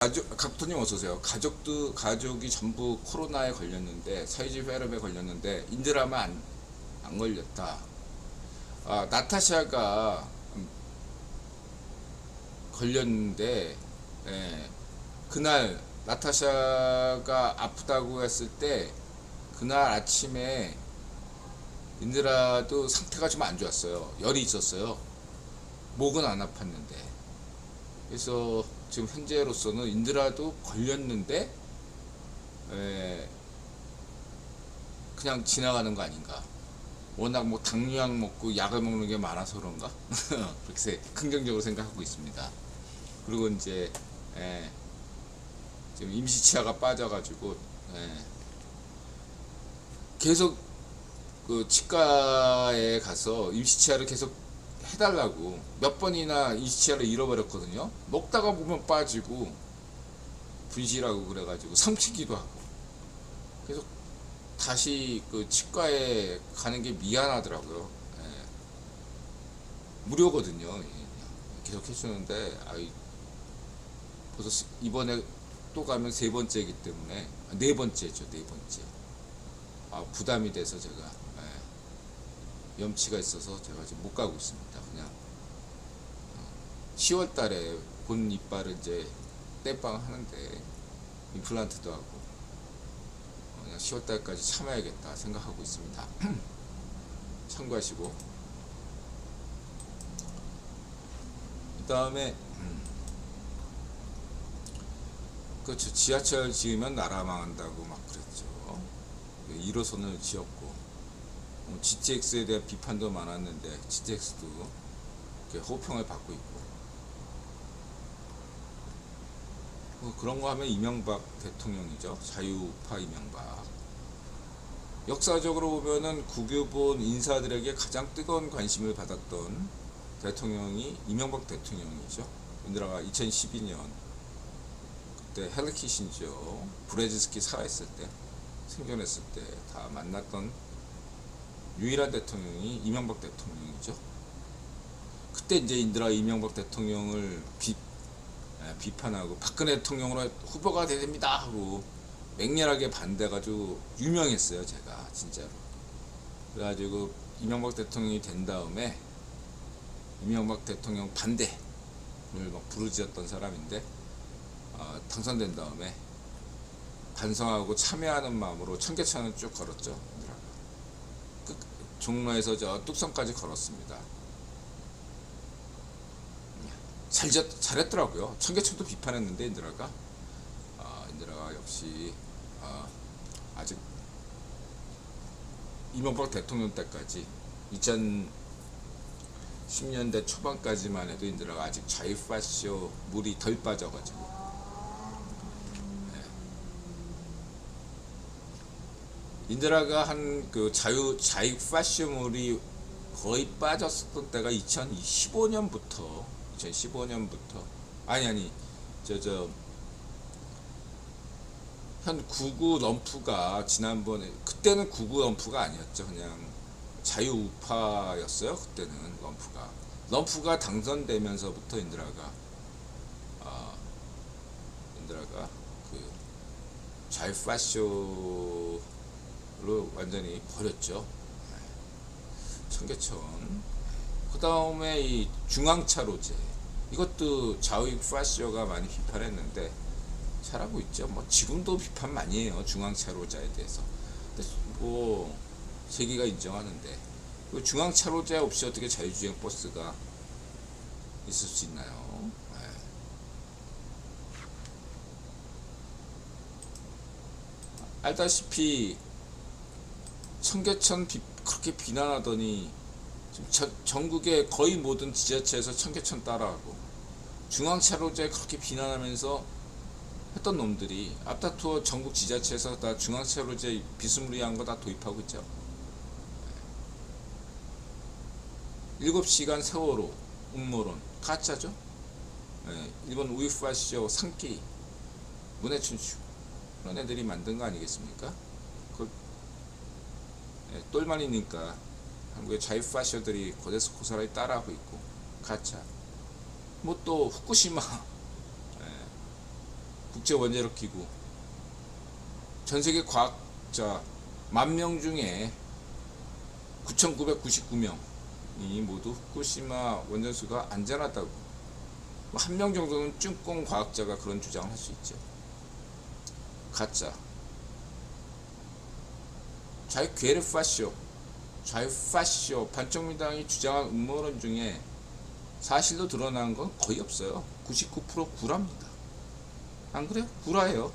각부터님 어서오세요. 가족이 전부 코로나에 걸렸는데, 사이즈 페럽에 걸렸는데, 인드라만 안 걸렸다. 나타샤가 걸렸는데, 예, 그날 나타샤가 아프다고 했을 때, 그날 아침에 인드라도 상태가 좀 안 좋았어요. 열이 있었어요. 목은 안 아팠는데. 그래서 지금 현재로서는 인드라도 걸렸는데 그냥 지나가는 거 아닌가. 워낙 뭐 당뇨약 먹고 약을 먹는 게 많아서 그런가. 그렇게 긍정적으로 생각하고 있습니다. 그리고 이제 지금 임시치아가 빠져가지고 계속 그 치과에 가서 임시치아를 계속 해달라고 몇 번이나 임시치아를 잃어버렸거든요. 먹다가 보면 빠지고 분실하고 그래가지고 삼키기도 하고. 그래서 다시 그 치과에 가는 게 미안하더라고요. 무료거든요. 계속 해주는데 벌써 이번에 또 가면 세 번째이기 때문에 네 번째죠. 네 번째. 부담이 돼서 제가 염치가 있어서 제가 지금 못 가고 있습니다. 그냥 10월 달에 본 이빨을 이제 땜빵 하는데 임플란트도 하고 그냥 10월 달까지 참아야겠다 생각하고 있습니다. 참고하시고. 그 다음에 그렇죠. 지하철 지으면 나라 망한다고 막 그랬죠. 1호선을 지었고 GTX에 대한 비판도 많았는데 GTX도 호평을 받고 있고. 그런 거 하면 이명박 대통령이죠. 자유우파 이명박. 역사적으로 보면은 국유본 인사들에게 가장 뜨거운 관심을 받았던 대통령이 이명박 대통령이죠. 인드라가 2012년 그때 헬리 키신저 브레진스키 살아있을 때, 생존했을 때 다 만났던 유일한 대통령이 이명박 대통령이죠. 그때 이제 인드라 이명박 대통령을 비판하고 박근혜 대통령으로 후보가 돼야 됩니다 하고 맹렬하게 반대가지고 유명했어요. 제가 진짜로. 그래가지고 이명박 대통령이 된 다음에 이명박 대통령 반대를 막 부르짖었던 사람인데 당선된 다음에 반성하고 참여하는 마음으로 청계천을 쭉 걸었죠. 종로에서 저 뚝섬까지 걸었습니다. 잘했더라고요. 청계천도 비판했는데 인드라가 역시 아직 이명박 대통령 때까지 2010년대 초반까지만 해도 인드라가 아직 자유파쇼 물이 덜 빠져가지고 인드라가 한 그 자유파쇼물이 거의 빠졌었던 때가 2015년부터 현 구구 럼프가 지난번에 그때는 구구 럼프가 아니었죠. 그냥 자유우파였어요. 그때는 럼프가 당선되면서부터 인드라가 그 자유파쇼로 완전히 버렸죠. 청계천. 그 다음에 이 중앙차로제, 이것도 자유파쇼가 많이 비판했는데 잘하고 있죠. 뭐 지금도 비판 많이 해요. 중앙차로제에 대해서. 근데 뭐 세계가 인정하는데 중앙차로제 없이 어떻게 자유주행 버스가 있을 수 있나요? 알다시피 청계천 그렇게 비난하더니 지금 전국의 거의 모든 지자체에서 청계천 따라하고 중앙차로제 그렇게 비난하면서 했던 놈들이 앞다투어 전국 지자체에서 다 중앙차로제 비스무리한 거 다 도입하고 있죠. 7시간 세월호 음모론 가짜죠. 일본 우유파쇼 상케이 문해춘추 그런 애들이 만든 거 아니겠습니까? 똘만이니까 한국의 자유파쇼들이 고대에서 고스란히 따라하고 있고 가짜. 뭐 또 후쿠시마 국제원자력기구 전세계 과학자 10,000명 중에 9,999명이 모두 후쿠시마 원전수가 안전하다고, 한 명 정도는 쭝꽁 과학자가 그런 주장을 할 수 있죠. 가짜. 좌익괴르파쇼 반쪽민당이 주장한 음모론 중에 사실로 드러난 건 거의 없어요. 99% 구라입니다. 안 그래요? 구라예요.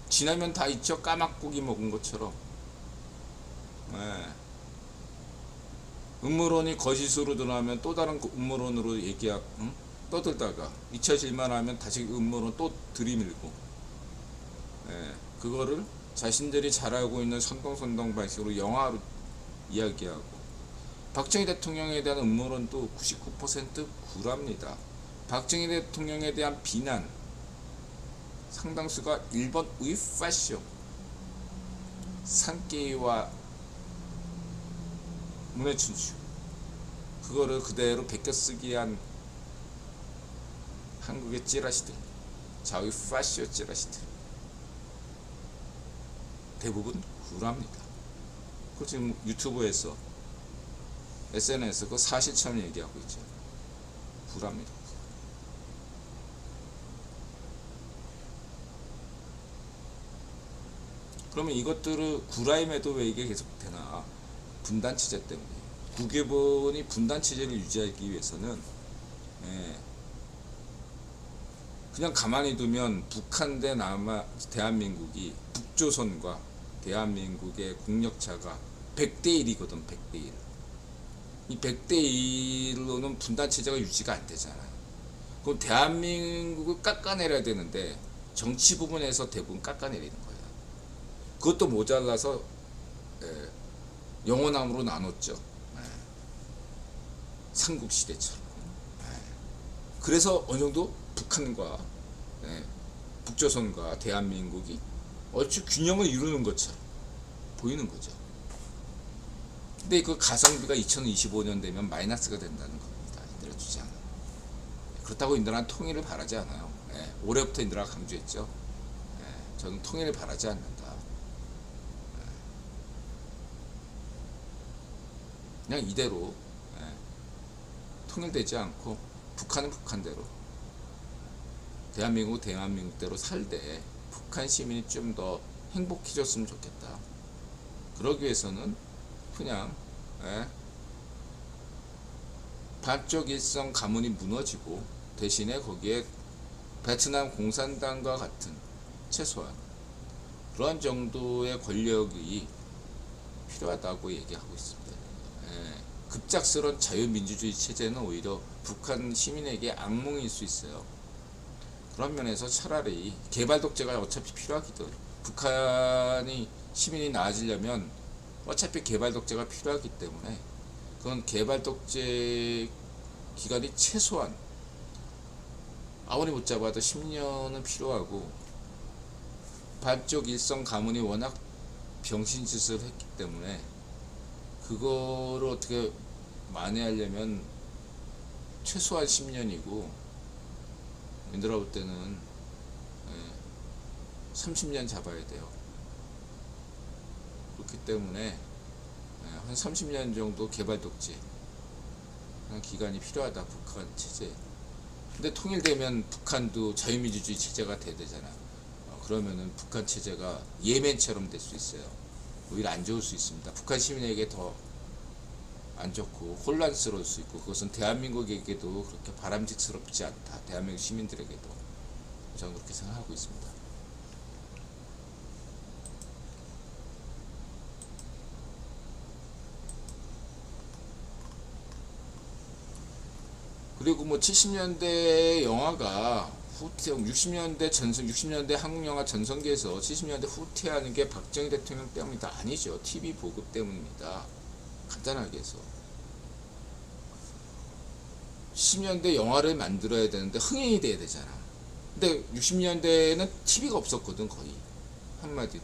지나면 다 있죠. 까막고기 먹은 것처럼. 네. 음모론이 거짓으로 드러나면 또 다른 음모론으로 얘기하고, 떠들다가 잊혀질만 하면 다시 음모론 또 들이밀고, 네. 그거를 자신들이 잘 알고 있는 선동선동 방식으로 영화로 이야기하고, 박정희 대통령에 대한 음모론도 99% 구랍니다. 박정희 대통령에 대한 비난 상당수가 1번 우이파쇼, 산케이와 문해춘추, 그거를 그대로 베껴쓰기 한 한국의 찌라시들, 좌우파쇼 찌라시들 대부분 구랍니다. 그 지금 유튜브에서 SNS 그 사실처럼 얘기하고 있죠. 구랍니다. 그러면 이것들을 구라임에도 왜 이게 계속 되나? 분단 체제 때문에. 국외본이 분단 체제를 유지하기 위해서는 그냥 가만히 두면 북한 대 대한민국이 북조선과 대한민국의 국력차가 100대 1이거든. 100대 1. 이 100대 1로는 분단 체제가 유지가 안 되잖아요. 그럼 대한민국을 깎아내려야 되는데 정치 부분에서 대부분 깎아내리는 거예요. 그것도 모자라서 영원함으로 나눴죠. 삼국시대처럼. 그래서 어느 정도 북한과 북조선과 대한민국이 얼추 균형을 이루는 것처럼 보이는 거죠. 근데 그 가성비가 2025년 되면 마이너스가 된다는 겁니다. 인들의 주장은. 그렇다고 인들은 통일을 바라지 않아요. 올해부터 인들아 강조했죠. 저는 통일을 바라지 않는다. 그냥 이대로 통일되지 않고 북한은 북한대로, 대한민국은 대한민국대로 살되 북한 시민이 좀 더 행복해졌으면 좋겠다. 그러기 위해서는 그냥 반쪽 일성 가문이 무너지고 대신에 거기에 베트남 공산당과 같은 최소한 그런 정도의 권력이 필요하다고 얘기하고 있습니다. 급작스러운 자유민주주의 체제는 오히려 북한 시민에게 악몽일 수 있어요. 그런 면에서 차라리 개발 독재가 어차피 필요하거든. 북한이 시민이 나아지려면 어차피 개발 독재가 필요하기 때문에 그건 개발 독재 기간이 최소한 아무리 못 잡아도 10년은 필요하고, 반쪽 일성 가문이 워낙 병신짓을 했기 때문에 그거를 어떻게 만회하려면 최소한 10년이고, 인들아 볼 때는 30년 잡아야 돼요. 그렇기 때문에 한 30년 정도 개발 독재 기간이 필요하다, 북한 체제. 근데 통일되면 북한도 자유민주주의 체제가 돼야 되잖아. 그러면은 북한 체제가 예멘처럼 될 수 있어요. 오히려 안 좋을 수 있습니다. 북한 시민에게 더 안 좋고 혼란스러울 수 있고, 그것은 대한민국에게도 그렇게 바람직스럽지 않다. 대한민국 시민들에게도. 저는 그렇게 생각하고 있습니다. 그리고 뭐 70년대 영화가 60년대 전성, 60년대 한국 영화 전성기에서 70년대 후퇴하는 게 박정희 대통령 때문이다. 아니죠. TV 보급 때문입니다. 간단하게 해서 70년대 영화를 만들어야 되는데 흥행이 돼야 되잖아. 근데 60년대에는 TV가 없었거든, 거의. 한마디로.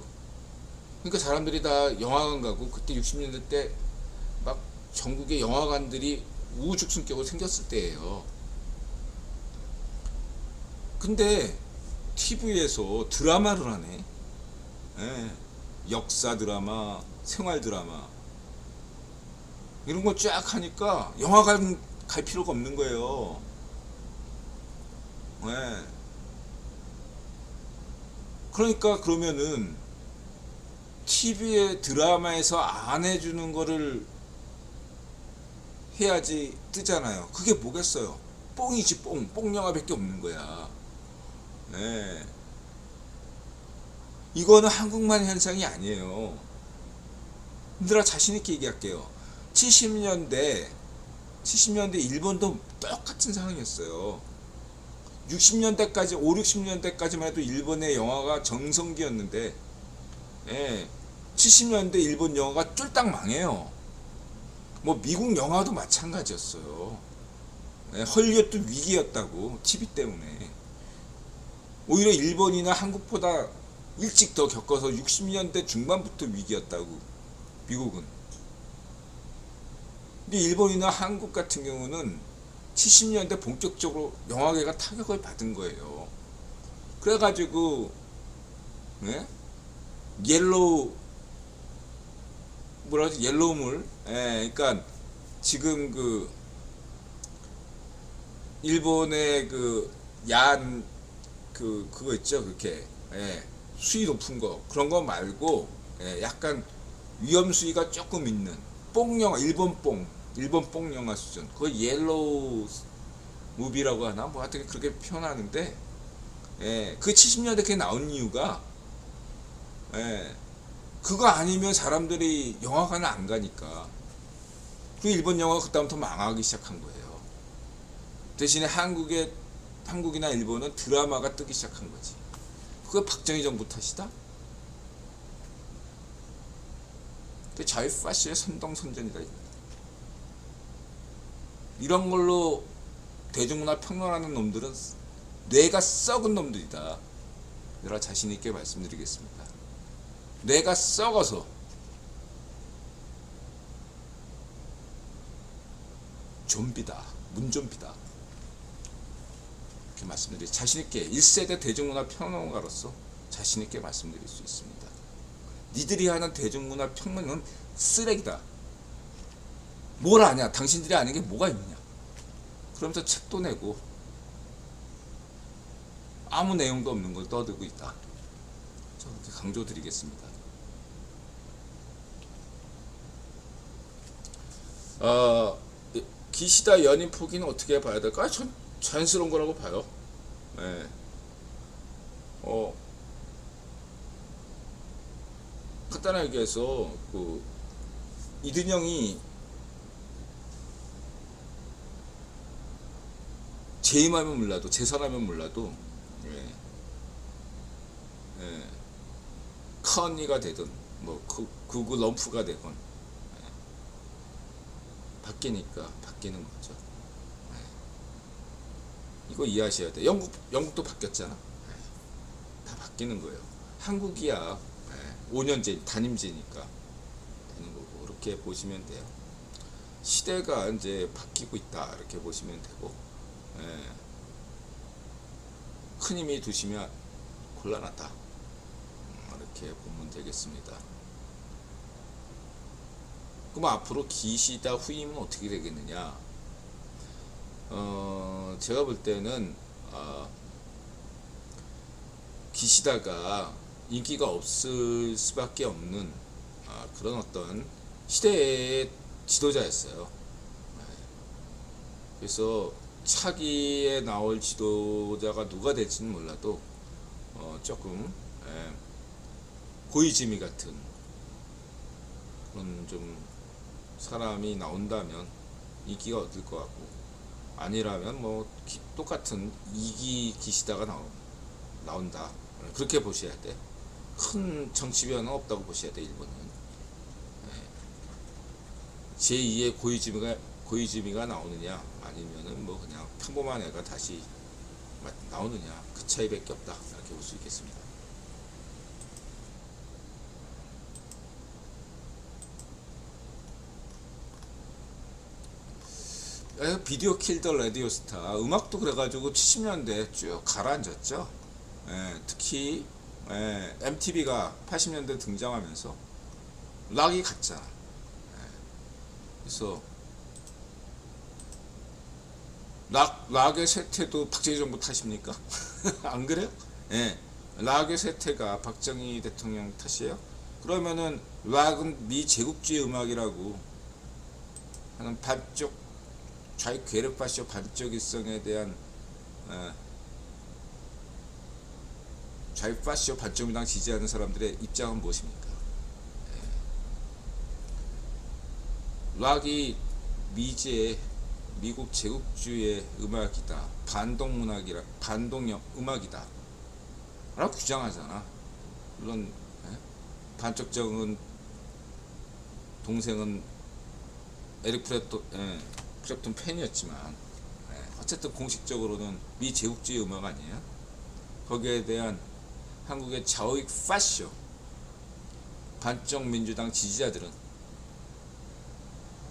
그러니까 사람들이 다 영화관 가고, 그때 60년대 때 막 전국의 영화관들이 우후죽순격으로 생겼을 때예요. 근데 TV에서 드라마를 하네. 예, 역사 드라마, 생활 드라마 이런 거 쫙 하니까 영화관 갈 필요가 없는 거예요. 예. 그러니까 그러면은 TV에 드라마에서 안 해주는 거를 해야지 뜨잖아요. 그게 뭐겠어요? 뽕이지 뽕. 뽕 영화밖에 없는 거야. 예. 이거는 한국만 현상이 아니에요. 얘들아 자신 있게 얘기할게요. 70년대 일본도 똑같은 상황이었어요. 60년대까지 5, 60년대까지만 해도 일본의 영화가 정성기였는데, 예, 70년대 일본 영화가 쫄딱 망해요. 뭐 미국 영화도 마찬가지였어요. 예, 헐리우드 위기였다고 TV 때문에. 오히려 일본이나 한국보다 일찍 더 겪어서 60년대 중반부터 위기였다고 미국은. 근데 일본이나 한국 같은 경우는 70년대 본격적으로 영화계가 타격을 받은 거예요. 그래가지고 네? 옐로우 뭐라 하지? 옐로우물. 예, 그러니까 지금 그 일본의 그 야한 그거 있죠, 그렇게. 예, 수위 높은 거 그런 거 말고, 예, 약간 위험 수위가 조금 있는 뽕 영화, 일본 뽕 영화 수준. 그거 옐로우 무비라고 하나, 뭐 하여튼 그렇게 표현하는데, 예, 그 70년대 그게 나온 이유가, 예, 그거 아니면 사람들이 영화관을 안 가니까. 그 일본 영화가 그다음부터 망하기 시작한 거예요. 대신에 한국이나 일본은 드라마가 뜨기 시작한 거지. 그게 박정희 정부 탓이다? 그 자유파시의 선동선전이다. 이런 걸로 대중문화 평론하는 놈들은 뇌가 썩은 놈들이다. 내가 자신 있게 말씀드리겠습니다. 뇌가 썩어서 좀비다, 문좀비다, 이렇게 말씀드리, 자신 있게 1세대 대중문화 평론가로서 자신 있게 말씀드릴 수 있습니다. 니들이 하는 대중문화 평론은 쓰레기다. 뭘 아냐? 당신들이 아는 게 뭐가 있느냐? 그러면서 책도 내고 아무 내용도 없는 걸 떠들고 있다. 저렇게 강조드리겠습니다. 기시다 연임 포기는 어떻게 봐야 될까? 전 자연스러운 거라고 봐요. 네. 간단하게 얘기해서 이든영이 재임하면 몰라도, 재산하면 몰라도, 예, 예, 커니가 되든 뭐 구글 럼프가 되건, 예, 바뀌니까 바뀌는 거죠. 예, 이거 이해하셔야 돼. 영국도 바뀌었잖아. 예, 다 바뀌는 거예요. 한국이야, 예, 5년제 단임제니까 되는 거고, 이렇게 보시면 돼요. 시대가 이제 바뀌고 있다, 이렇게 보시면 되고, 예, 큰 힘이 두시면 곤란하다, 이렇게 보면 되겠습니다. 그럼 앞으로 기시다 후임은 어떻게 되겠느냐? 제가 볼 때는 기시다가 인기가 없을 수밖에 없는 그런 어떤 시대의 지도자였어요. 그래서 차기에 나올 지도자가 누가 될지는 몰라도 조금 고이즈미 같은 그런 좀 사람이 나온다면 인기가 얻을 것 같고, 아니라면 뭐 똑같은 2기 기시다가 나온다, 그렇게 보셔야 돼. 큰 정치 변화는 없다고 보셔야 돼. 일본은 제2의 고이즈미가 나오느냐, 아니면은 뭐 그냥 평범한 애가 다시 나오느냐, 그 차이밖에 없다, 이렇게 볼 수 있겠습니다. 비디오 킬더 라디오 스타 음악도 그래가지고 70년대 쭉 가라앉았죠. 특히 MTV가 80년대 등장하면서 락이 갔잖아. 그래서 락의 쇠퇴도 박정희 정부 탓입니까? 안 그래요? 락의 쇠퇴가 박정희 대통령 탓이에요? 그러면은 락은 미제국주의 음악이라고 하는 반쪽 좌익 괴력 파쇼 반쪽일성에 대한 좌익 파쇼 반쪽민당 지지하는 사람들의 입장은 무엇입니까? 락이 미국 제국주의 음악이다, 반동 문학이라 반동 음악이다 라고 주장하잖아. 물론 반쪽적은 동생은 에릭 프랩톤 팬이었지만 어쨌든 공식적으로는 미제국주의 음악 아니에요. 거기에 대한 한국의 좌익 파쇼 반쪽 민주당 지지자들은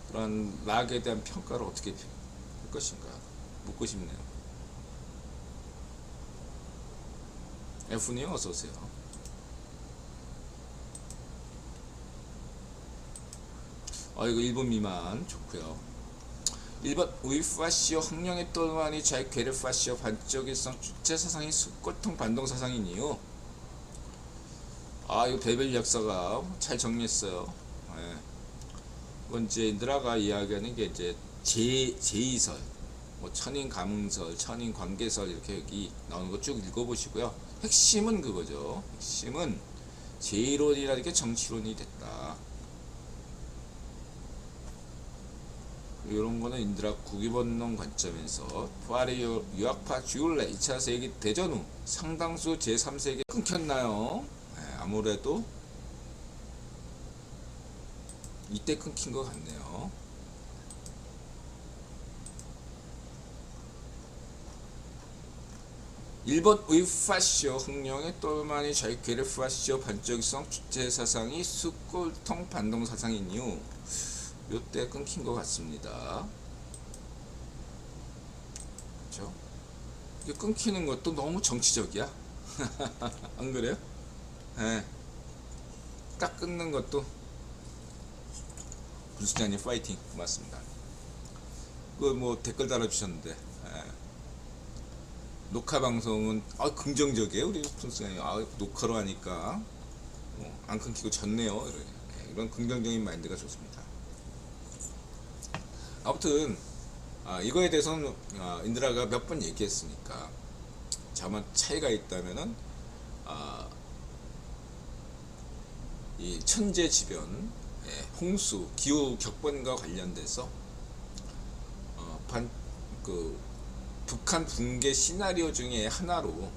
그런 락에 대한 평가를 어떻게 할 것인가 묻고 싶네요. F님 어서오세요. 이거 1분 미만 좋고요. 1번 우이파시오 학령의 똘마니 좌익 괴뢰파시오 반쪽일성 주체사상이 숫골통 반동사상인 이유. 이거 베벨 역사가 잘 정리했어요. 이건 이제 인드라가 이야기하는 게 이제 제2설, 뭐 천인 가문설, 천인 관계설 이렇게 여기 나오는 거 쭉 읽어보시고요. 핵심은 그거죠. 핵심은 제1론이라는 게 정치론이 됐다. 이런 거는 인드라 국위본론 관점에서 푸아르 유학파 주율레 2차 세계 대전 후 상당수 제3세계 끊겼나요? 아무래도 이때 끊긴 것 같네요. 일본 우이파시오 흑령의 똘마니 좌익 괴뢰파시오 반쪽성 주체사상이 숫골통 반동사상인 이유. 요때 끊긴 것 같습니다. 그렇죠? 이게 끊기는 것도 너무 정치적이야. 안 그래요? 딱 끊는 것도 불수장님 파이팅 고맙습니다. 그 뭐 댓글 달아주셨는데 녹화 방송은 긍정적이에요. 우리 불수장님 녹화로 하니까 안 끊기고 좋네요. 이런 긍정적인 마인드가 좋습니다. 아무튼 이거에 대해서는 인드라가 몇 번 얘기했으니까 다만 차이가 있다면은 이 천재지변, 홍수, 기후 격변과 관련돼서 북한 붕괴 시나리오 중에 하나로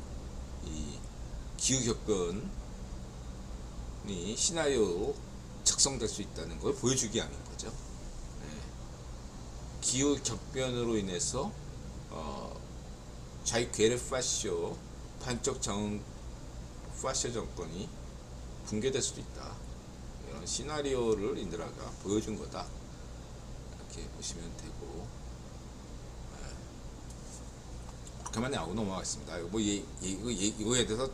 이 기후 격변이 시나리오로 작성될 수 있다는 걸 보여주기 위함인 거죠. 기후 격변으로 인해서 좌익 괴뢰파쇼 반쪽 파쇼 정권이 붕괴될 수도 있다. 이런 시나리오를 인드라가 보여준 거다. 이렇게 보시면 되고 그렇게만 하고 넘어가겠습니다. 이거에 대해서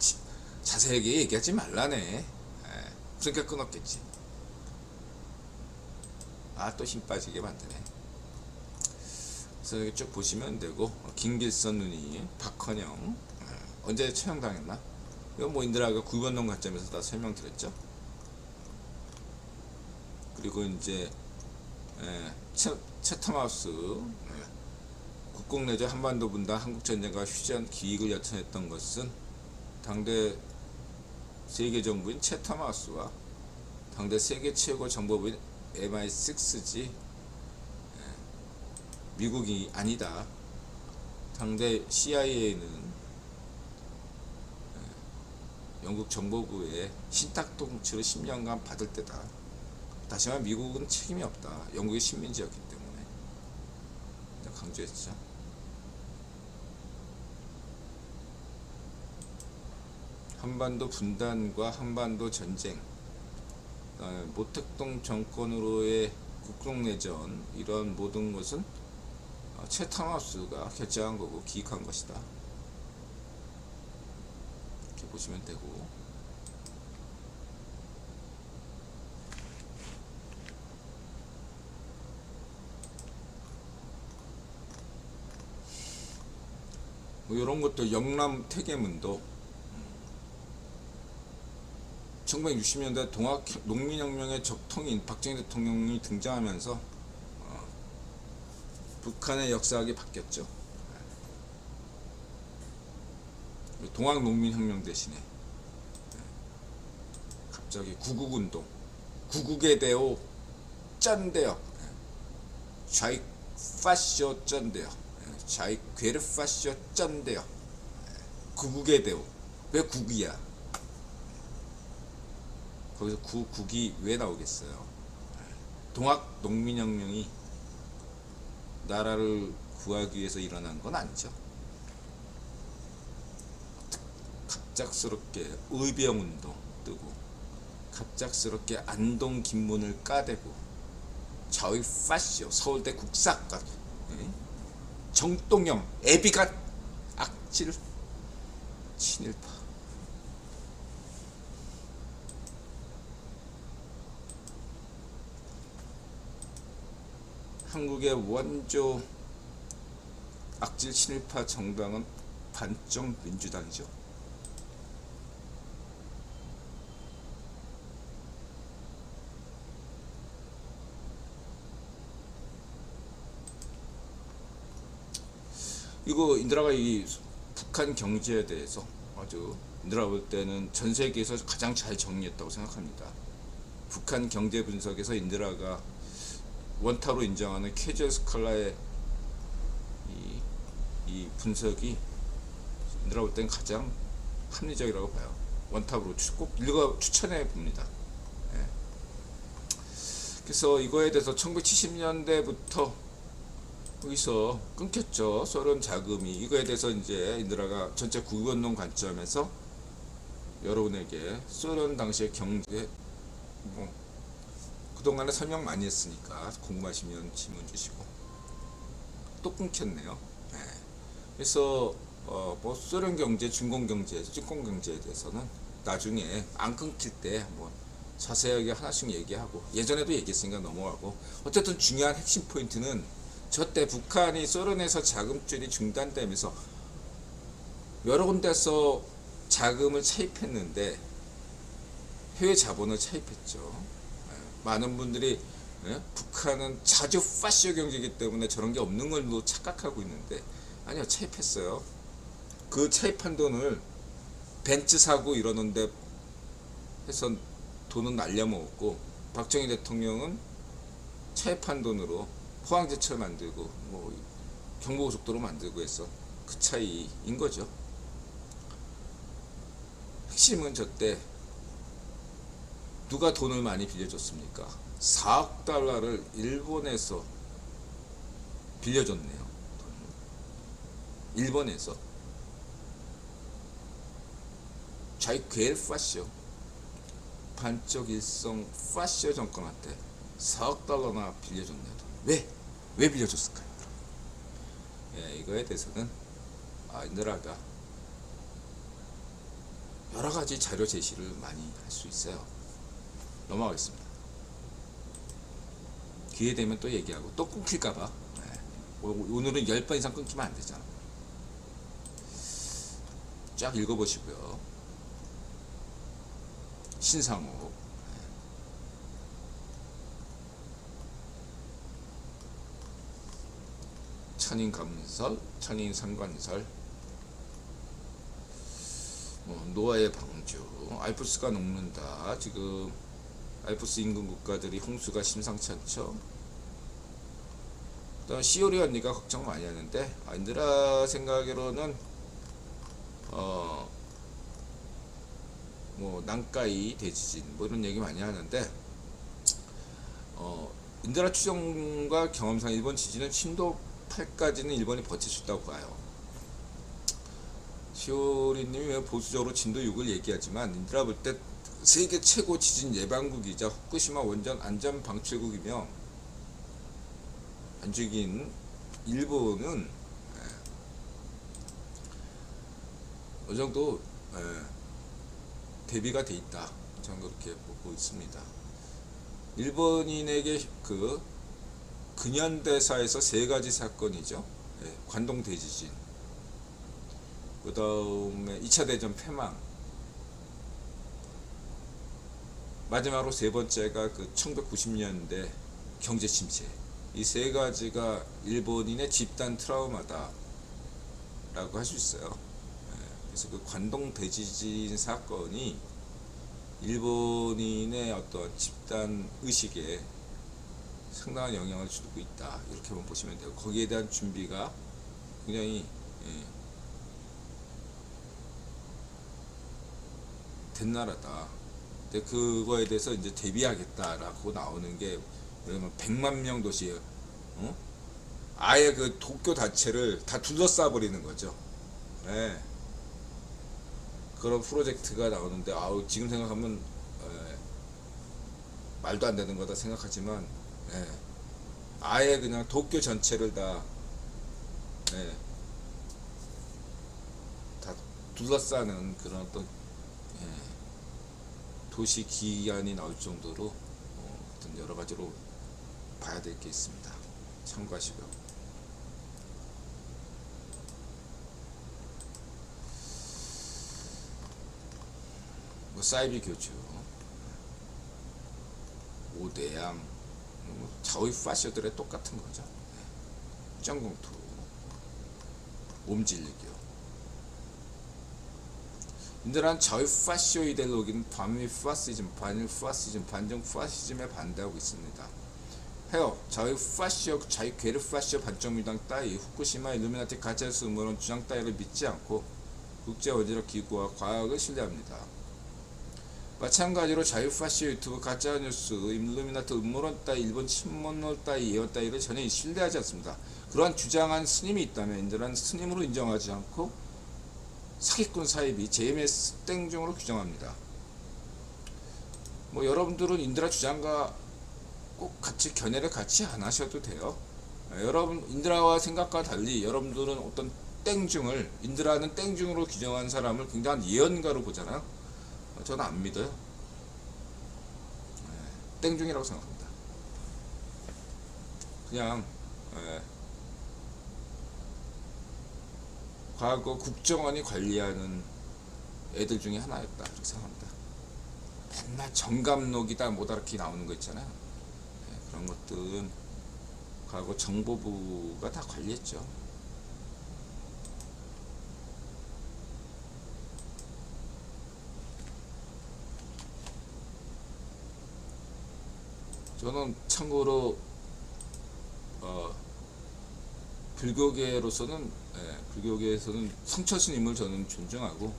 자세하게 얘기하지 말라네. 그러니까 끊었겠지. 또 힘 빠지게 만드네. 그래서 여기 쭉 보시면 되고 김길선 누님, 박헌영 언제 처형당했나? 이거 뭐 인드라가 구변론 관점에서 다 설명드렸죠. 그리고 이제 채텀하우스 국공내전 한반도 분단 한국전쟁과 휴전 기획을 여천했던 것은 당대 세계 정부인 채텀하우스와 당대 세계 최고 정보부인 MI6지 미국이 아니다. 당대 CIA는 영국 정보부의 신탁통치를 10년간 받을 때다. 다시 말해 미국은 책임이 없다. 영국의 식민지였기 때문에 강조했죠. 한반도 분단과 한반도 전쟁, 모택동 정권으로의 국공내전 이런 모든 것은 채탐하우스가 결정한 거고 기획한 것이다. 이렇게 보시면 되고, 뭐 이런 것도 영남 태계문도 1960년대 동학 농민혁명의 적통인 박정희 대통령이 등장하면서 북한의 역사학이 바뀌었죠. 동학 농민혁명 대신에 갑자기 구국운동, 구국의 대오 쩐대요. 좌익 파쇼 쩐대요. 좌익 괴르 파쇼 쩐대요. 구국의 대오. 왜 국이야? 거기서 국이 왜 나오겠어요? 동학 농민혁명이 나라를 구하기 위해서 일어난 건 아니죠. 갑작스럽게 의병운동 뜨고, 갑작스럽게 안동 김문을 까대고, 좌익 파쇼 서울대 국사학과, 정동영 애비가 악질 친일파. 한국의 원조 악질 친일파 정당은 반정 민주당이죠. 이거 인드라가 이 북한 경제에 대해서 아주 인드라 볼 때는 전 세계에서 가장 잘 정리했다고 생각합니다. 북한 경제 분석에서 인드라가 원탑으로 인정하는 캐주얼 스칼라의 이 분석이 인드라 볼 때는 가장 합리적이라고 봐요. 원탑으로 꼭 추천해 봅니다. 예. 그래서 이거에 대해서 1970년대부터 여기서 끊겼죠. 소련 자금이. 이거에 대해서 이제 인드라가 전체 국유운동 관점에서 여러분에게 소련 당시의 경제 그동안에 설명 많이 했으니까 궁금하시면 질문 주시고. 또 끊겼네요. 네. 그래서 뭐 소련 경제, 중공 경제, ጭ권 경제에 대해서는 나중에 안 끊길 때 한번 자세하게 하나씩 얘기하고, 예전에도 얘기했으니까 넘어가고, 어쨌든 중요한 핵심 포인트는 저때 북한이 소련에서 자금줄이 중단되면서 여러 군데서 자금을 차입했는데 해외 자본을 차입했죠. 많은 분들이 북한은 자주 파쇼 경제이기 때문에 저런 게 없는 걸로 착각하고 있는데, 아니요, 차입했어요. 그 차입한 돈을 벤츠 사고 이러는데 해서 돈은 날려먹었고, 박정희 대통령은 차입한 돈으로 포항제철 만들고 뭐 경부고속도로 만들고 해서 그 차이인 거죠. 핵심은 저때 누가 돈을 많이 빌려줬습니까? 4억 달러를 일본에서 빌려줬네요. 일본에서 좌익 괴르 파쇼, 반쪽 일성 파쇼 정권한테 4억 달러나 빌려줬네요. 왜 빌려줬을까요? 예, 이거에 대해서는 인드라가 여러 가지 자료 제시를 많이 할 수 있어요. 넘어가겠습니다. 기회 되면 또 얘기하고, 또 끊길까봐. 네. 오늘은 10번 이상 끊기면 안 되잖아. 쫙 읽어보시고요. 신상호. 천인감설, 천인상관설, 노아의 방주, 알프스가 녹는다. 지금 알프스 인근 국가들이 홍수가 심상치 않죠. 그다음 시오리 언니가 걱정 많이 하는데, 인드라 생각으로는 뭐 난카이 대지진 뭐 이런 얘기 많이 하는데, 인드라 추정과 경험상 일본 지진은 심도 8까지는 일본이 버틸 수 있다고 봐요. 시오리님이 왜 보수적으로 진도 6을 얘기하지만, 인드라 볼 때 세계 최고 지진 예방국이자 후쿠시마 원전 안전 방출국이며, 안죽인 일본은 어느 정도 대비가 돼 있다. 저는 그렇게 보고 있습니다. 일본인에게 그 근현대사에서 세 가지 사건이죠. 관동 대지진, 그 다음에 2차 대전 패망, 마지막으로 세 번째가 그 1990년대 경제 침체. 이 세 가지가 일본인의 집단 트라우마다 라고 할 수 있어요. 그래서 그 관동 대지진 사건이 일본인의 어떤 집단 의식에 상당한 영향을 주고 있다, 이렇게만 보시면 돼요. 거기에 대한 준비가 굉장히 된 나라다. 근데 그거에 대해서 이제 대비하겠다라고 나오는 게, 왜냐면 100만 명 도시예요. 아예 그 도쿄 자체를 다 둘러싸 버리는 거죠. 네. 그런 프로젝트가 나오는데, 지금 생각하면 말도 안 되는 거다 생각하지만, 아예 그냥 도쿄 전체를 다 둘러싸는 그런 어떤 도시 기한이 나올 정도로 어떤 여러 가지로 봐야 될 게 있습니다. 참고하시고요. 사이비 교주, 오대양, 자의 파쇼들의 똑같은 거죠. 정공투, 옴질리교. 인들한 자의 파쇼 이데올로기는 반미 파시즘, 반일 파시즘, 반정 파시즘에 반대하고 있습니다. 해요. 자의 파쇼, 자의 괴르 파쇼 반정민당 따위, 후쿠시마 일루미나티 가짜뉴스 음모론 주장 따위를 믿지 않고 국제 원자력 기구와 과학을 신뢰합니다. 마찬가지로 자유파시 유튜브 가짜뉴스, 일루미나티 음모론 따위, 일본 친문론 따위, 예언 따위를 전혀 신뢰하지 않습니다. 그러한 주장한 스님이 있다면 인들은 스님으로 인정하지 않고 사기꾼 사이비, JMS 땡중으로 규정합니다. 여러분들은 인드라 주장과 꼭 같이 견해를 같이 안 하셔도 돼요. 여러분 인드라와 생각과 달리 여러분들은 어떤 땡중을, 인드라는 땡중으로 규정한 사람을 굉장한 예언가로 보잖아요. 저는 안 믿어요. 땡중이라고 생각합니다. 그냥 과거 국정원이 관리하는 애들 중에 하나였다, 이렇게 생각합니다. 맨날 정감록이다 뭐다 이렇게 나오는 거 있잖아요. 그런 것들은 과거 정보부가 다 관리했죠. 저는 참고로 불교계로서는 불교계에서는 성철 스님을 저는 존중하고,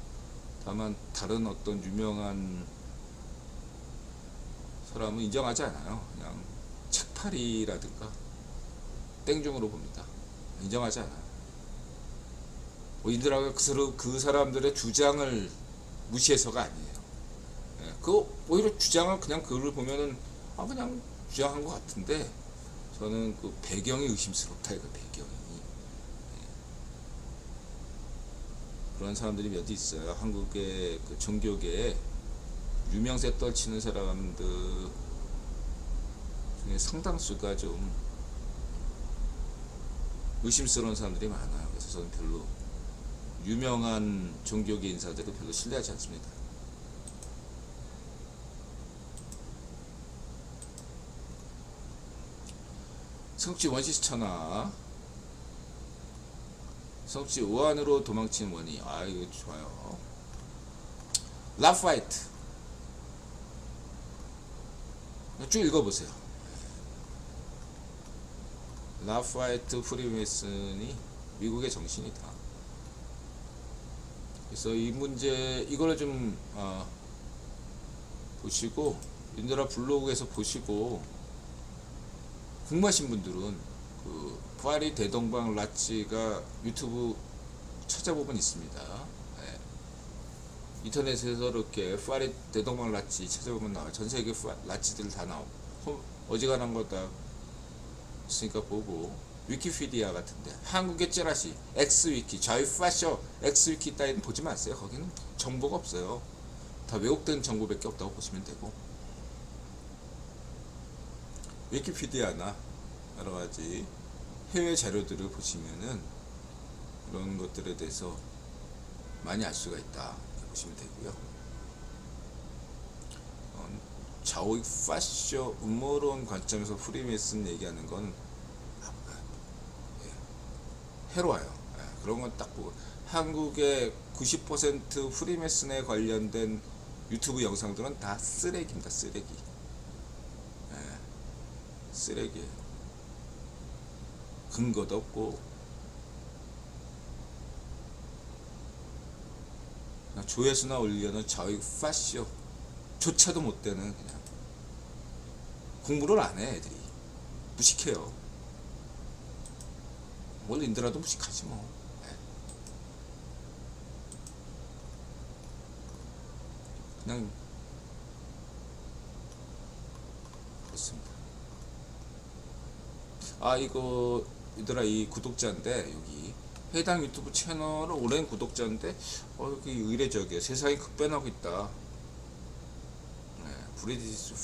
다만 다른 어떤 유명한 사람은 인정하지 않아요. 그냥 책팔이라든가 땡중으로 봅니다. 인정하지 않아요. 인드라가 그 사람들의 주장을 무시해서가 아니에요. 그 오히려 주장을 그냥 그걸 보면은 그냥 주장한 것 같은데, 저는 그 배경이 의심스럽다, 이거 배경이. 그런 사람들이 몇 있어요. 한국의 그 종교계에 유명세 떨치는 사람들 중에 상당수가 좀 의심스러운 사람들이 많아요. 그래서 저는 별로 유명한 종교계 인사들을 별로 신뢰하지 않습니다. 성취 원시스 천하, 성취 우한으로 도망친 원이, 이거 좋아요. 라파이트 쭉 읽어보세요. 라파이트 프리메이슨이 미국의 정신이다. 그래서 이 문제, 이거를 좀 보시고, 인드라 블로그에서 보시고, 궁금하신 분들은 그 파리 대동방 라치가 유튜브 찾아보면 있습니다. 인터넷에서 이렇게 파리 대동방 라치 찾아보면 나와요. 전세계 라치들 다 나오고, 어지간한 거 다 있으니까 보고, 위키피디아 같은데 한국의 찌라시 엑스위키 자유파쇼 엑스위키 따위는 보지 마세요. 거기는 정보가 없어요. 다 왜곡된 정보밖에 없다고 보시면 되고, 위키피디아나 여러가지 해외 자료들을 보시면은 이런 것들에 대해서 많이 알 수가 있다 이렇게 보시면 되고요. 좌우익 파쇼 음모론 관점에서 프리메이슨 얘기하는 건 해로워요. 그런 건 딱 보고, 한국의 90% 프리메이슨에 관련된 유튜브 영상들은 다 쓰레기입니다. 쓰레기. 쓰레기예요. 근거도 없고 그냥 조회수나 올려는 좌우익 파쇼 조차도 못 되는, 그냥 공부를 안 해. 애들이 무식해요. 원래 인더라도 무식하지 뭐. 그냥 그렇습니다. 이거 얘들아, 이 구독자인데, 여기 해당 유튜브 채널은 오랜 구독자인데 여기 의례적이에요. 세상이 급변하고 있다. 브리티시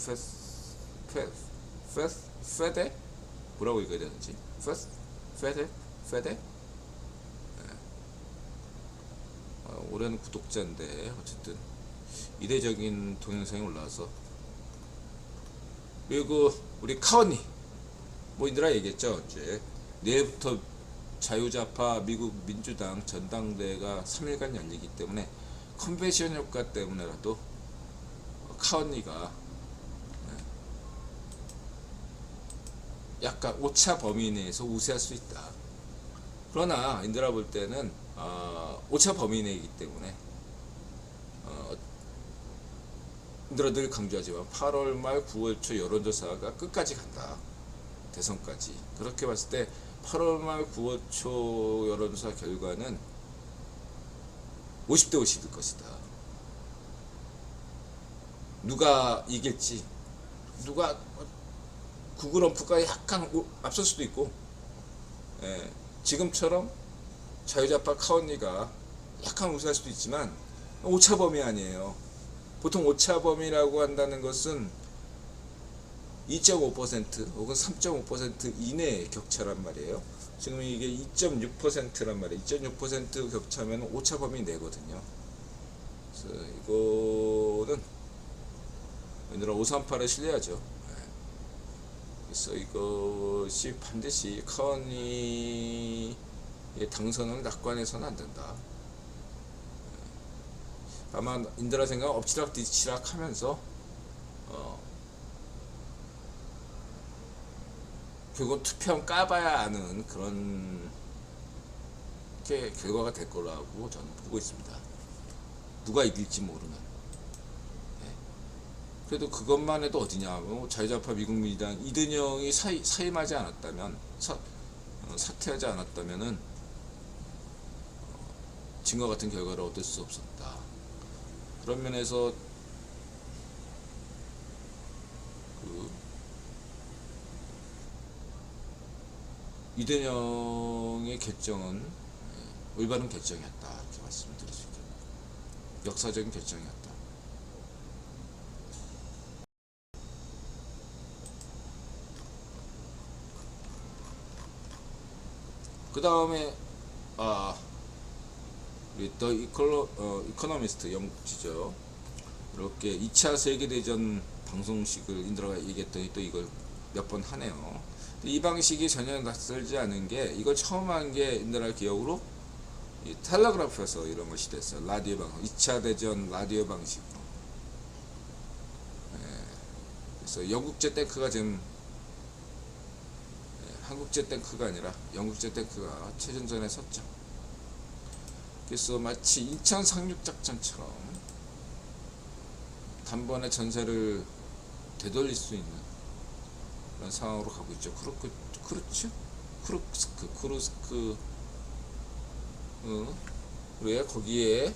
페데? 뭐라고 읽어야 되는지. 페데? 올해는 구독자인데 어쨌든 이례적인 동영상이 올라와서, 그리고 우리 카언니 뭐 인드라 얘기했죠. 이제 내일부터 자유좌파 미국 민주당 전당대회가 3일간 열리기 때문에 컨벤션 효과 때문에라도 카언니가 약간 오차 범위 내에서 우세할 수 있다. 그러나 인드라 볼 때는 오차 범위 내이기 때문에 인드라 늘 강조하지만 8월 말 9월 초 여론조사가 끝까지 간다. 대선까지. 그렇게 봤을 때 8월 말 9월 초 여론조사 결과는 50대 50일 것이다. 누가 이길지, 누가 구글럼프가 약간 앞설 수도 있고, 지금처럼 자유좌파 카언니가 약간 우세할 수도 있지만 오차범위 아니에요. 보통 오차범위라고 한다는 것은 2.5% 혹은 3.5% 이내의 격차란 말이에요. 지금 이게 2.6%란 말이에요. 2.6% 격차면 오차범위 내거든요. 그래서 이거는 얘들아 538에 실려야죠. 그래서 이것이 반드시 카언니의 당선을 낙관해서는 안 된다. 아마 인드라 생각은 엎치락 뒤치락 하면서 결국 투표하면 까봐야 아는 그런 게 결과가 될 거라고 저는 보고 있습니다. 누가 이길지 모르는. 그래도 그것만 해도 어디냐, 자유좌파 미국 민주당 이든영이 사임하지 않았다면, 사퇴하지 않았다면은 진과 같은 결과를 얻을 수 없었다. 그런 면에서 이든영의 결정은 올바른 결정이었다, 이렇게 말씀을 드릴 수 있겠습니다. 역사적인 결정이었다. 그 다음에 우리 더 이코노미스트 영국지죠. 이렇게 2차 세계대전 방송식을 인드라가 얘기했더니 또 이걸 몇 번 하네요. 이 방식이 전혀 낯설지 않은 게, 이걸 처음 한 게 인드라 기억으로 이 텔레그래프에서 이런 것이 됐어요. 라디오 방송, 2차 대전 라디오 방식으로. 그래서 영국제 탱크가 지금 한국제 탱크가 아니라 영국제 탱크가 최전선에 섰죠. 그래서 마치 인천 상륙작전처럼 단번에 전세를 되돌릴 수 있는 그런 상황으로 가고 있죠. 크루스크 그래 거기에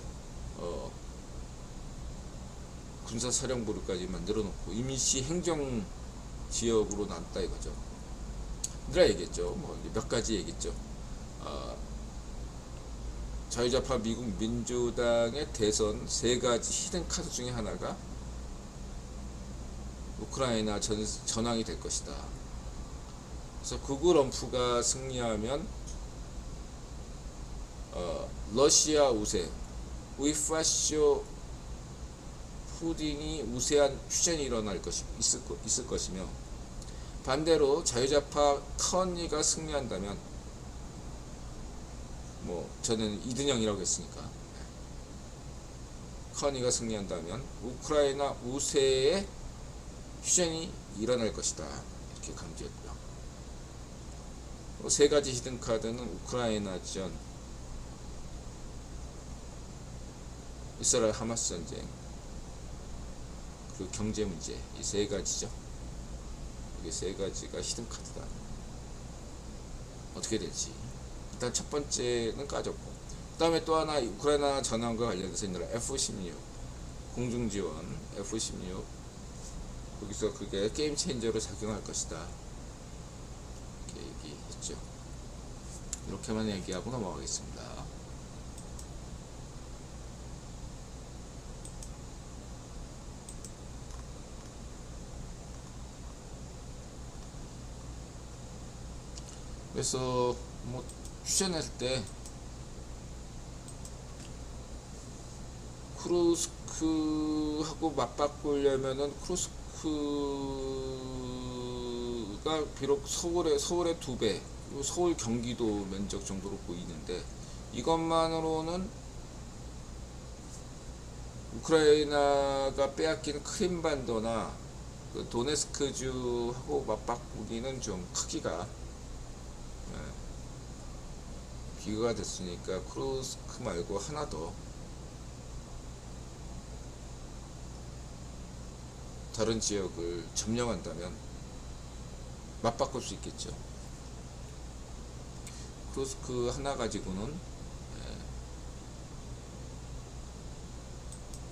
군사사령부를까지 만들어 놓고 임시 행정 지역으로 놨다 이거죠. 인드라 얘기했죠. 뭐 몇 가지 얘기했죠. 어, 자유좌파 미국 민주당의 대선 세 가지 히든 카드 중에 하나가 우크라이나 전황이 될 것이다. 그래서 극우 럼프가 승리하면 러시아 우세, 우이파쇼 푸딩이 우세한 휴전이 일어날 있을 것이며, 반대로 자유좌파 카언리가 승리한다면, 뭐 저는 이든영이라고 했으니까 카언리가 승리한다면 우크라이나 우세의 휴전이 일어날 것이다, 이렇게 강조했고요. 세 가지 히든 카드는 우크라이나전, 이스라엘 하마스 전쟁, 그 경제 문제, 이 세 가지죠. 이게 세 가지가 히든 카드다. 어떻게 될지 일단 첫 번째는 까졌고, 그 다음에 또 하나 우크라이나 전황과 관련해서 있는 F-16 공중지원, F-16 여기서 그게 게임 체인저로 작용할 것이다, 이렇게 얘기했죠. 이렇게만 얘기하고 넘어가겠습니다. 그래서 뭐 휴전할 때 쿠르스크하고 맞바꾸려면은 쿠르스크가 비록 서울의 2배, 서울 경기도 면적 정도로 보이는데, 이것만으로는 우크라이나가 빼앗긴 크림반도나 그 도네스크주하고 맞바꾸기는 좀 크기가 비교가 됐으니까 쿠르스크 말고 하나 더 다른 지역을 점령한다면 맞바꿀 수 있겠죠. 쿠르스크 하나 가지고는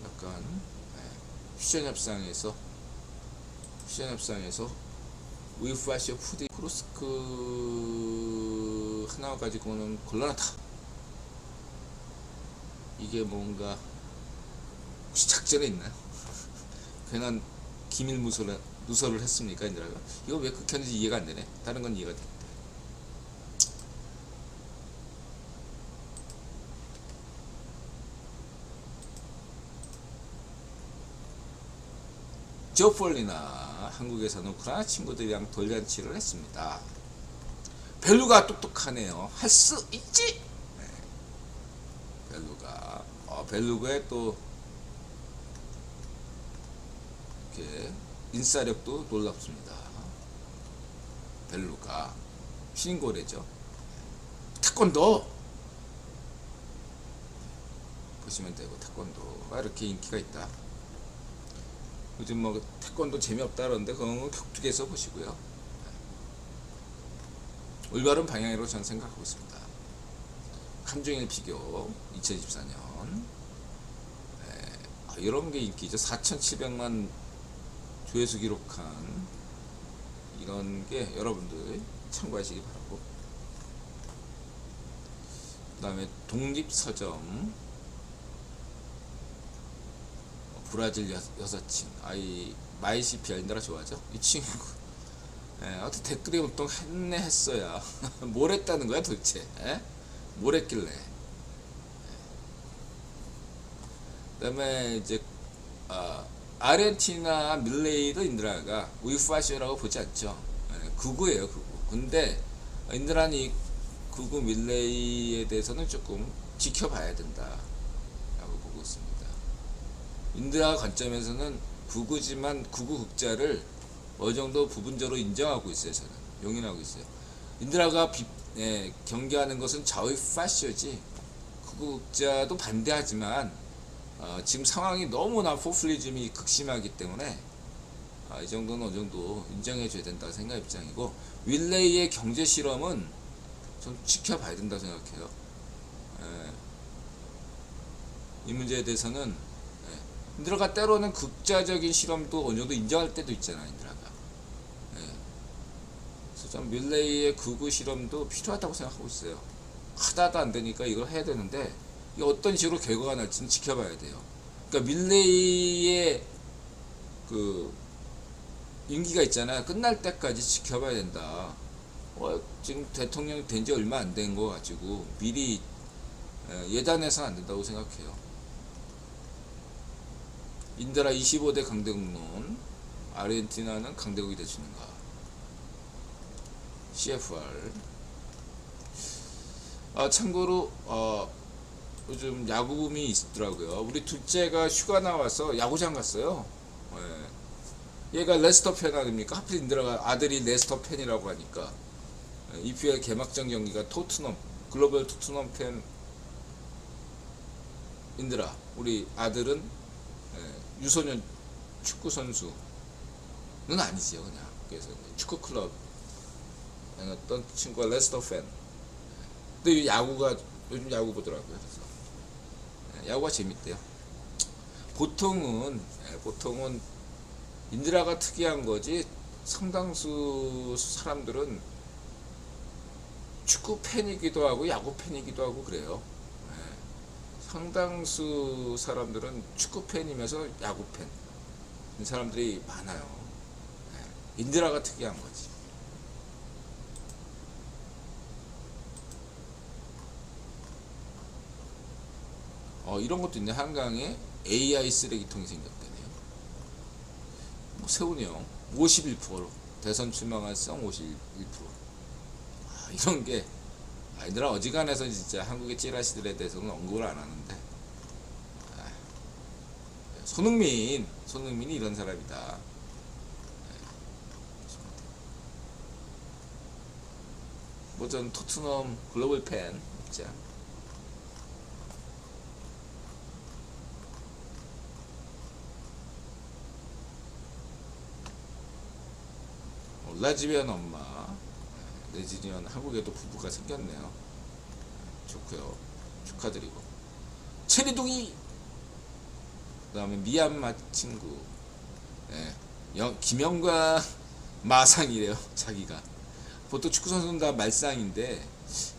약간 휴전협상에서 우이파쇼 푸디 쿠르스크 하나 가지고는 곤란하다. 이게 뭔가 혹시 작전에 있나요? 괜한 기밀 누설을 했습니까? 인드라가 이거 왜 그렇게 하는지 이해가 안 되네. 다른 건 이해가 되는데. 조폴리나 한국에서는 우크라이나 친구들이랑 돌잔치를 했습니다. 벨루가 똑똑하네요. 할 수 있지. 네. 벨루가의 또 이렇게 인싸력도 놀랍습니다. 벨루가 신고래죠. 태권도 보시면 되고, 태권도가 이렇게 인기가 있다. 요즘 뭐 태권도 재미없다 그러는데 그건 격투기에서 보시고요. 올바른 방향으로 저는 생각하고 있습니다. 한중일 비교 2024년 이런 게 인기죠. 4,700만 조회수 기록한 이런 게 여러분들 참고하시기 바라고, 그 다음에 독립서점 브라질 여사친 마이시피 인드라 좋아하죠? 이 친구 어떻게 댓글이 보통 했어야 뭘 했다는 거야 도대체? 뭘 했길래? 그 다음에 이제 아르헨티나 밀레이도 인드라가 우이파쇼라고 보지 않죠. 극우예요, 극우. 근데 인드라는 이 극우 밀레이에 대해서는 조금 지켜봐야 된다 라고 보고 있습니다. 인드라 관점에서는 극우지만 극우 극자를 어느 정도 부분적으로 인정하고 있어요. 저는 용인하고 있어요. 인드라가 경계하는 것은 좌우파쇼지 극우 극자도 반대하지만 지금 상황이 너무나 포퓰리즘이 극심하기 때문에 이 정도는 어느 정도 인정해줘야 된다 생각 입장이고, 윌레이의 경제 실험은 좀 지켜봐야 된다 생각해요. 이 문제에 대해서는 인드라가 때로는 극자적인 실험도 어느 정도 인정할 때도 있잖아. 인드라가 그래서 전 밀레이의 극우 실험도 필요하다고 생각하고 있어요. 하다도 안 되니까 이걸 해야 되는데 이게 어떤 식으로 결과가 날지는 지켜봐야 돼요. 그러니까 밀레이의 그 임기가 있잖아요. 끝날 때까지 지켜봐야 된다. 지금 대통령 된 지 얼마 안 된 거 가지고 미리 예단해서는 안 된다고 생각해요. 인드라 25대 강대국론, 아르헨티나는 강대국이 되주는가? CFR. 참고로 요즘 야구붐이 있더라고요. 우리 둘째가 휴가 나와서 야구장 갔어요. 얘가 레스터 팬 아닙니까? 하필 인드라가 아들이 레스터 팬이라고 하니까 EPL 개막전 경기가 토트넘 글로벌 토트넘 팬 인드라. 우리 아들은 유소년 축구 선수는 아니지요, 그냥. 그래서 축구 클럽 어떤 친구가 레스터 팬. 근데 야구가 요즘 야구 보더라고요. 그래서 야구가 재밌대요. 보통은 인드라가 특이한 거지 상당수 사람들은 축구 팬이기도 하고 야구 팬이기도 하고 그래요. 상당수 사람들은 축구 팬이면서 야구 팬 사람들이 많아요. 인드라가 특이한 거지. 이런 것도 있네. 한강에 AI 쓰레기통이 생겼다네요. 세훈이 형 51%, 대선 출마 가능성 51%. 이런 게 아이들아 어지간해서 진짜 한국의 찌라시들에 대해서는 언급을 안 하는데 손흥민이 이런 사람이다. 뭐 전 토트넘 글로벌 팬 진짜. 레즈비언 엄마, 레즈비언 한국에도 부부가 생겼네요. 좋고요. 축하드리고. 체리둥이. 그다음에 미얀마 친구. 김영광 마상이래요. 자기가. 보통 축구 선수는 다 말상인데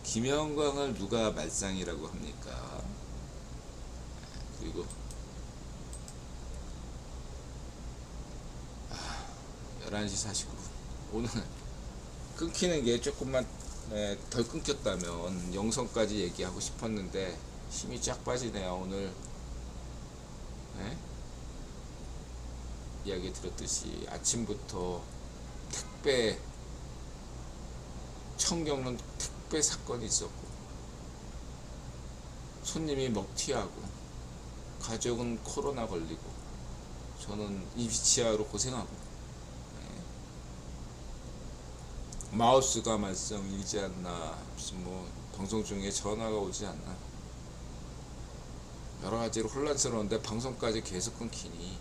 김영광을 누가 말상이라고 합니까? 그리고 11시 49분. 오늘 끊기는 게 조금만 덜 끊겼다면 영성까지 얘기하고 싶었는데 힘이 쫙 빠지네요. 오늘 이야기 들었듯이 아침부터 택배 청경론 택배 사건이 있었고 손님이 먹튀하고 가족은 코로나 걸리고 저는 이비치아로 고생하고 마우스가 말썽이지 않나, 무슨 뭐 방송 중에 전화가 오지 않나, 여러 가지로 혼란스러운데 방송까지 계속 끊기니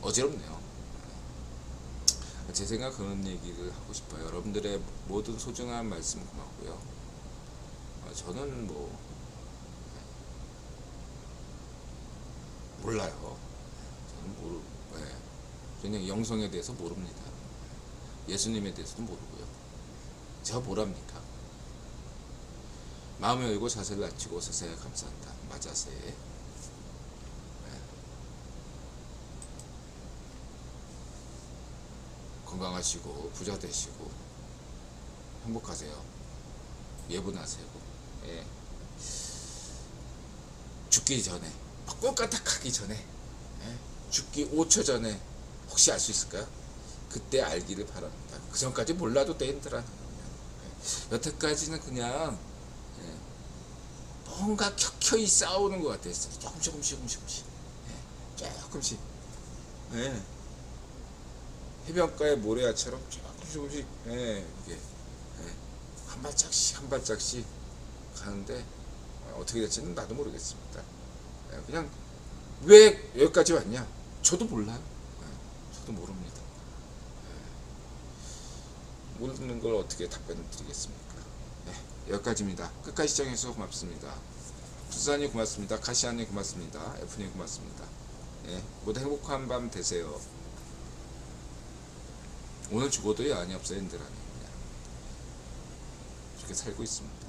어지럽네요. 제 생각 그런 얘기를 하고 싶어요. 여러분들의 모든 소중한 말씀 고맙고요. 저는 뭐 몰라요. 저는 그냥 영성에 대해서 모릅니다. 예수님에 대해서도 모르고요. 제가 뭐랍니까? 마음을 열고 자세를 낮추고 세상에 감사한다. 맞아세. 건강하시고 부자 되시고 행복하세요. 예분하세요. 죽기 전에, 꼴까딱하기 전에, 죽기 5초 전에 혹시 알 수 있을까요? 그때 알기를 바랍니다. 그 전까지 몰라도 돼, 힘들어. 여태까지는 그냥 뭔가 켜켜이 싸우는 것 같아요. 조금씩. 해변가의 모래알처럼 조금씩 이게 한 발짝씩 가는데 어떻게 될지는 나도 모르겠습니다. 그냥 왜 여기까지 왔냐? 저도 몰라요. 저도 모릅니다. 모르는 걸 어떻게 답변을 드리겠습니까? 여기까지입니다. 끝까지 시청해주셔서 고맙습니다. 부산이 고맙습니다. 카시안이 고맙습니다. F님 고맙습니다. 모두 행복한 밤 되세요. 오늘 죽어도 여한이 없어요. 인들하니 그냥 그렇게 살고 있습니다.